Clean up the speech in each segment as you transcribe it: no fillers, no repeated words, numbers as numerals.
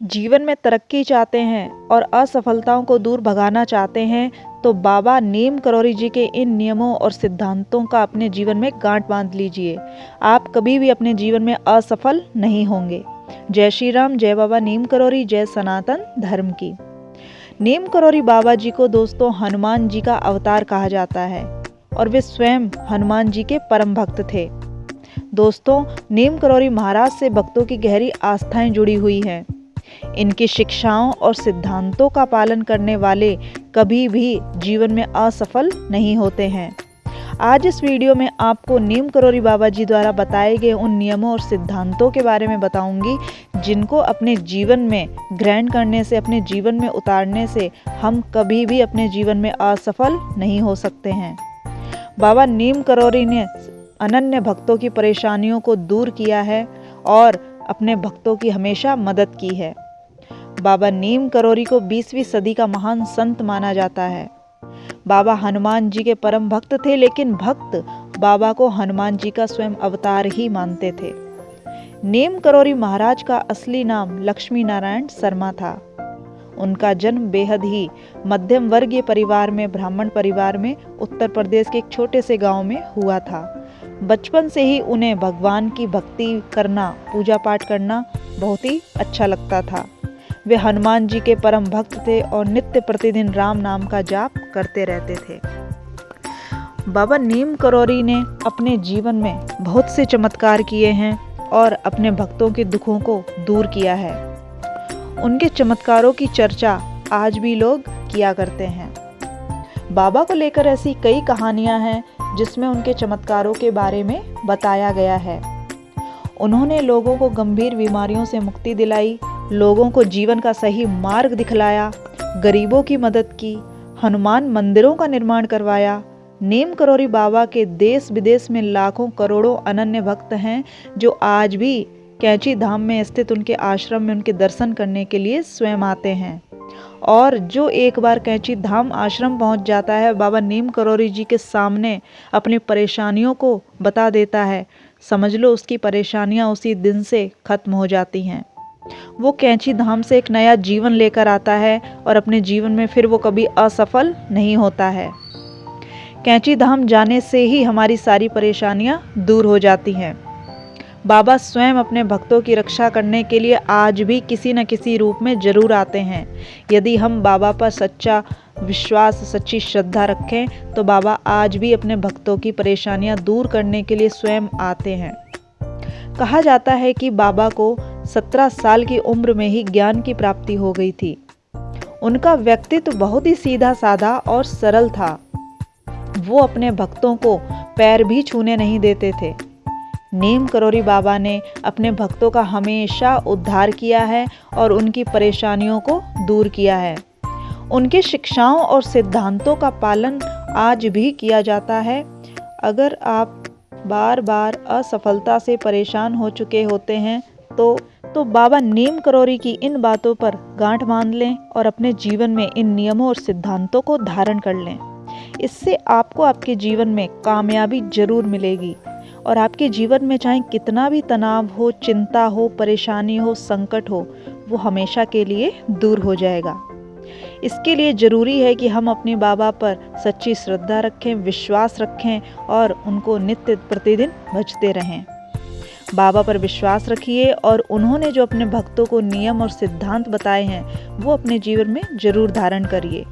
जीवन में तरक्की चाहते हैं और असफलताओं को दूर भगाना चाहते हैं तो बाबा नीम करौरी जी के इन नियमों और सिद्धांतों का अपने जीवन में गांठ बांध लीजिए। आप कभी भी अपने जीवन में असफल नहीं होंगे। जय श्री राम, जय बाबा नीम करौरी, जय सनातन धर्म की। नीम करौरी बाबा जी को दोस्तों हनुमान जी का अवतार कहा जाता है और वे स्वयं हनुमान जी के परम भक्त थे। दोस्तों, नीम करौरी महाराज से भक्तों की गहरी आस्थाएं जुड़ी हुई हैं। इनकी शिक्षाओं और सिद्धांतों का पालन करने वाले कभी भी जीवन में असफल नहीं होते हैं। आज इस वीडियो में आपको नीम करौरी बाबा जी द्वारा बताए गए उन नियमों और सिद्धांतों के बारे में बताऊंगी जिनको अपने जीवन में ग्रहण करने से, अपने जीवन में उतारने से हम कभी भी अपने जीवन में असफल नहीं हो सकते हैं। बाबा नीम करौरी ने अनन्य भक्तों की परेशानियों को दूर किया है और अपने भक्तों की हमेशा मदद की है। बाबा नीम करौरी को 20वीं सदी का महान संत माना जाता है। बाबा हनुमान जी के परम भक्त थे, लेकिन भक्त बाबा को हनुमान जी का स्वयं अवतार ही मानते थे। नीम करौरी महाराज का असली नाम लक्ष्मी नारायण शर्मा था। उनका जन्म बेहद ही मध्यम वर्गीय परिवार में, ब्राह्मण परिवार में, उत्तर प्रदेश के एक छोटे से गांव में हुआ था। बचपन से ही उन्हें भगवान की भक्ति करना, पूजा पाठ करना बहुत ही अच्छा लगता था। वे हनुमान जी के परम भक्त थे और नित्य प्रतिदिन राम नाम का जाप करते रहते थे। बाबा नीम करौरी ने अपने जीवन में बहुत से चमत्कार किए हैं और अपने भक्तों के दुखों को दूर किया है। उनके चमत्कारों की चर्चा आज भी लोग किया करते हैं। बाबा को लेकर ऐसी कई कहानियां हैं जिसमें उनके चमत्कारों के बारे में बताया गया है। उन्होंने लोगों को गंभीर बीमारियों से मुक्ति दिलाई, लोगों को जीवन का सही मार्ग दिखलाया, गरीबों की मदद की, हनुमान मंदिरों का निर्माण करवाया। नीम करौरी बाबा के देश विदेश में लाखों करोड़ों अनन्य भक्त हैं जो आज भी कैंची धाम में स्थित उनके आश्रम में उनके दर्शन करने के लिए स्वयं आते हैं। और जो एक बार कैंची धाम आश्रम पहुंच जाता है, बाबा नीम करौरी जी के सामने अपनी परेशानियों को बता देता है, समझ लो उसकी परेशानियां उसी दिन से खत्म हो जाती हैं। वो कैंची धाम से एक नया जीवन लेकर आता है और अपने जीवन में फिर वो कभी असफल नहीं होता है। कैंची धाम जाने से ही हमारी सारी परेशानियां दूर हो जाती हैं। बाबा स्वयं अपने भक्तों की रक्षा करने के लिए आज भी किसी न किसी रूप में जरूर आते हैं। यदि हम बाबा पर सच्चा विश्वास, सच्ची श्रद्धा रखें तो बाबा आज भी अपने भक्तों की परेशानियां दूर करने के लिए स्वयं आते हैं। कहा जाता है कि बाबा को 17 साल की उम्र में ही ज्ञान की प्राप्ति हो गई थी। उनका व्यक्तित्व बहुत ही सीधा साधा और सरल था। वो अपने भक्तों को पैर भी छूने नहीं देते थे। नीम करौरी बाबा ने अपने भक्तों का हमेशा उद्धार किया है और उनकी परेशानियों को दूर किया है। उनकी शिक्षाओं और सिद्धांतों का पालन आज भी किया जाता है। अगर आप बार बार असफलता से परेशान हो चुके होते हैं तो बाबा नीम करौरी की इन बातों पर गांठ बांध लें और अपने जीवन में इन नियमों और सिद्धांतों को धारण कर लें। इससे आपको आपके जीवन में कामयाबी जरूर मिलेगी और आपके जीवन में चाहे कितना भी तनाव हो, चिंता हो, परेशानी हो, संकट हो, वो हमेशा के लिए दूर हो जाएगा। इसके लिए ज़रूरी है कि हम अपने बाबा पर सच्ची श्रद्धा रखें, विश्वास रखें और उनको नित्य प्रतिदिन भजते रहें। बाबा पर विश्वास रखिए और उन्होंने जो अपने भक्तों को नियम और सिद्धांत बताए हैं वो अपने जीवन में जरूर धारण करिए,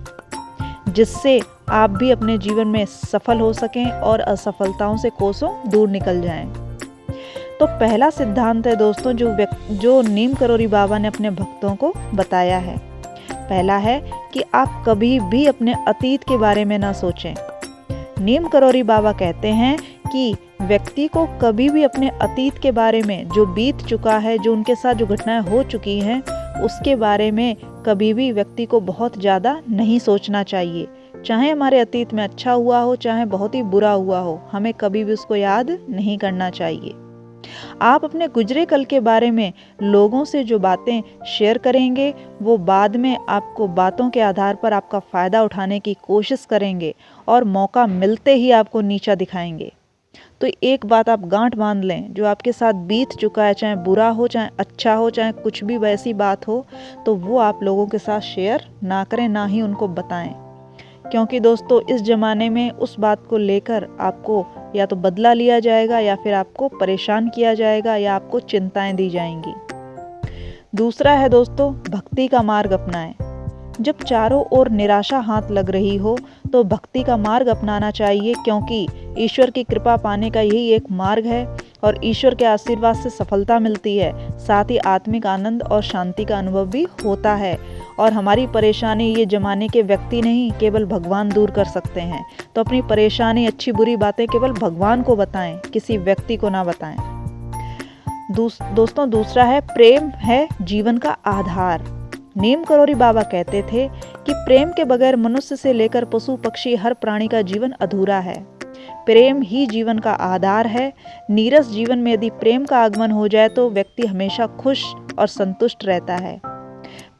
जिससे आप भी अपने जीवन में सफल हो सकें और असफलताओं से कोसों दूर निकल जाएं। तो पहला सिद्धांत है दोस्तों जो नीम करौरी बाबा ने अपने भक्तों को बताया है। पहला है कि आप कभी भी अपने अतीत के बारे में ना सोचें। नीम करौरी बाबा कहते हैं कि व्यक्ति को कभी भी अपने अतीत के बारे में, जो बीत चुका है, जो उनके साथ जो घटनाएं हो चुकी हैं, उसके बारे में कभी भी व्यक्ति को बहुत ज़्यादा नहीं सोचना चाहिए। चाहे हमारे अतीत में अच्छा हुआ हो, चाहे बहुत ही बुरा हुआ हो, हमें कभी भी उसको याद नहीं करना चाहिए। आप अपने गुजरे कल के बारे में लोगों से जो बातें शेयर करेंगे वो बाद में आपको बातों के आधार पर आपका फ़ायदा उठाने की कोशिश करेंगे और मौका मिलते ही आपको नीचा दिखाएंगे। तो एक बात आप गांठ बांध लें, जो आपके साथ बीत चुका है, चाहे बुरा हो, चाहे अच्छा हो, चाहे कुछ भी वैसी बात हो, तो वो आप लोगों के साथ शेयर ना करें, ना ही उनको बताएं। क्योंकि दोस्तों इस ज़माने में उस बात को लेकर आपको या तो बदला लिया जाएगा, या फिर आपको परेशान किया जाएगा, या आपको चिंताएं दी जाएंगी। दूसरा है दोस्तों, भक्ति का मार्ग अपनाएं। जब चारों ओर निराशा हाथ लग रही हो तो भक्ति का मार्ग अपनाना चाहिए, क्योंकि ईश्वर की कृपा पाने का यही एक मार्ग है और ईश्वर के आशीर्वाद से सफलता मिलती है। साथ ही आत्मिक आनंद और शांति का अनुभव भी होता है। और हमारी परेशानी ये जमाने के व्यक्ति नहीं, केवल भगवान दूर कर सकते हैं। तो अपनी परेशानी, अच्छी बुरी बातें केवल भगवान को बताएं, किसी व्यक्ति को ना बताएं। दोस्तों दूसरा है, प्रेम है जीवन का आधार। नीम करोरी बाबा कहते थे कि प्रेम के बगैर मनुष्य से लेकर पशु पक्षी हर प्राणी का जीवन अधूरा है। प्रेम ही जीवन का आधार है। नीरस जीवन में यदि प्रेम का आगमन हो जाए तो व्यक्ति हमेशा खुश और संतुष्ट रहता है।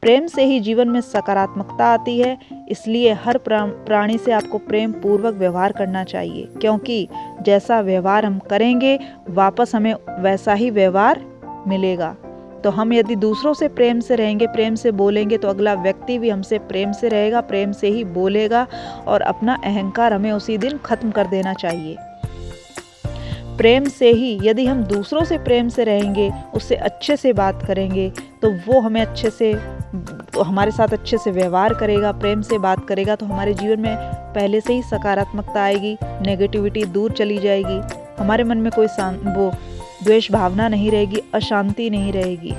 प्रेम से ही जीवन में सकारात्मकता आती है। इसलिए हर प्राणी से आपको प्रेम पूर्वक व्यवहार करना चाहिए, क्योंकि जैसा व्यवहार हम करेंगे वापस हमें वैसा ही व्यवहार मिलेगा। तो हम यदि दूसरों से प्रेम से रहेंगे, प्रेम से बोलेंगे, तो अगला व्यक्ति भी हमसे प्रेम से रहेगा, प्रेम से ही बोलेगा और अपना अहंकार हमें उसी दिन खत्म कर देना चाहिए। प्रेम से ही यदि हम दूसरों से प्रेम से रहेंगे, उससे अच्छे से बात करेंगे, तो वो हमें हमारे साथ अच्छे से व्यवहार करेगा, प्रेम से बात करेगा, तो हमारे जीवन में पहले से ही सकारात्मकता आएगी, नेगेटिविटी दूर चली जाएगी, हमारे मन में कोई द्वेष भावना नहीं रहेगी, अशांति नहीं रहेगी।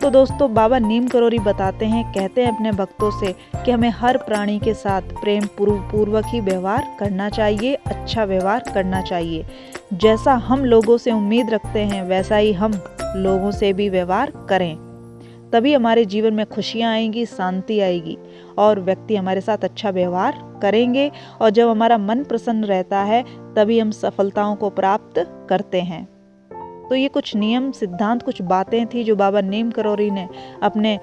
तो दोस्तों बाबा नीम करोरी बताते हैं, कहते हैं अपने भक्तों से कि हमें हर प्राणी के साथ प्रेम पूर्वक ही व्यवहार करना चाहिए, अच्छा व्यवहार करना चाहिए। जैसा हम लोगों से उम्मीद रखते हैं वैसा ही हम लोगों से भी व्यवहार करें, तभी हमारे जीवन में खुशियाँ आएंगी, शांति आएगी और व्यक्ति हमारे साथ अच्छा व्यवहार करेंगे। और जब हमारा मन प्रसन्न रहता है तभी हम सफलताओं को प्राप्त करते हैं। तो ये कुछ नियम, सिद्धांत, कुछ बातें थी जो बाबा नीम करोरी ने अपने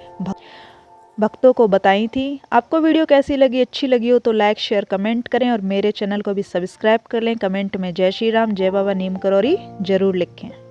भक्तों को बताई थी। आपको वीडियो कैसी लगी, अच्छी लगी हो तो लाइक, शेयर, कमेंट करें और मेरे चैनल को भी सब्सक्राइब कर लें। कमेंट में जय श्री राम, जय बाबा नीम करोरी जरूर लिखें।